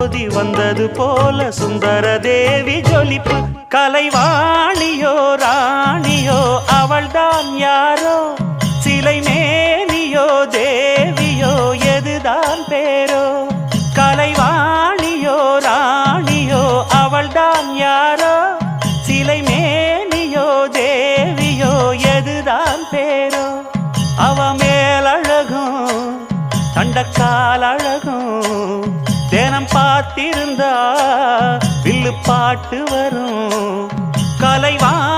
வந்தது போல சுந்தர தேவி ஜொலிப்பு. கலைவாணியோ ராணியோ அவள்தான் யாரோ, சிலை மேனியோ தேவியோ எதுதான் பேரோ. கலைவாணியோ ராணியோ அவள்தான் யாரோ, சிலை மேனியோ தேவியோ எதுதான் பேரோ. அவ மேலழகும் தண்டக்கால் அழகும் தினம் பார்த்திருந்தா வில்லு பாட்டு வரும். கலைவா